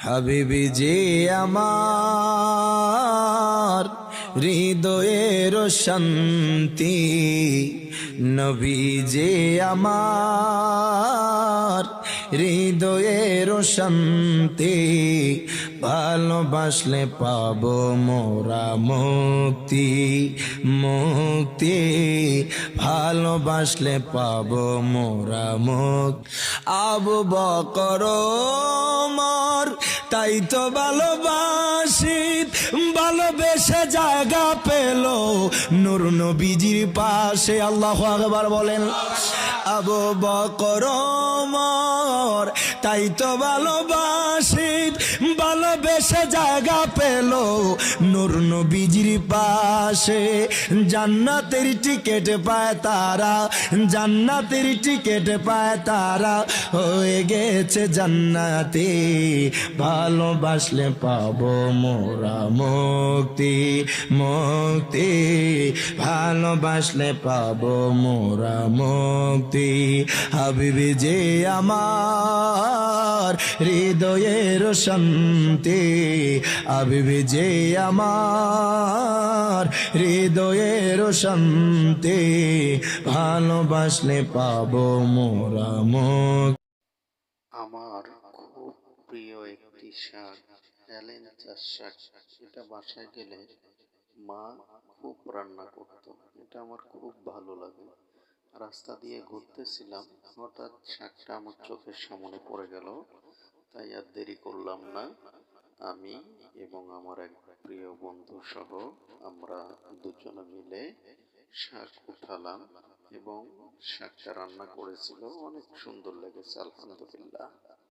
হাবিবি যে আমার হৃদয়ের শান্তি, নবী যে আমার হৃদয়ের শান্তি, ভালোবাসলে পাবো মোরা মুক্তি মুক্তি, ভালোবাসলে পাবো মোরা মুক্তি। আবু বকর ওমর তাই তো ভালোবাসি, ভালোবেসে জায়গা পেল নূর নবীজির পাশে। আল্লাহু আকবার বলেন। আবু বকর ওমর তাই তো ভালোবাসি, ভালোবেসে জায়গা পেল নূর নবীজির পাশে। জান্নাতের টিকিট পায় তারা, জান্নাতের টিকিট পায় তারা, হয়ে গেছে জান্নাতি, ভালোবাসলে পাবো মোরা মুক্তি মুক্তি, ভালোবাসলে পাবো মোরা মুক্তি। হাবিবি যে আমার হৃদয়ের শান্তি, হাবিবি যে আমার হৃদয়ের শান্তি, ভালোবাসলে পাবো মোরা মুক্তি। আমার খুব প্রিয় একটি শাক হেলেঞ্চা শাক। এটা বাসায় গেলে মা খুব রান্না করতো, এটা আমার খুব ভালো লাগে। রাস্তা দিয়ে ঘুরতেছিলাম, হঠাৎ শাকটা আমার চোখের সামনে পড়ে গেল, তাই আর দেরি করলাম না। আমি এবং আমার এক প্রিয় বন্ধু সহ আমরা দুজনে মিলে শাক উঠালাম এবং শাকটা রান্না করেছিল, অনেক সুন্দর লেগেছে আলহামদুলিল্লাহ।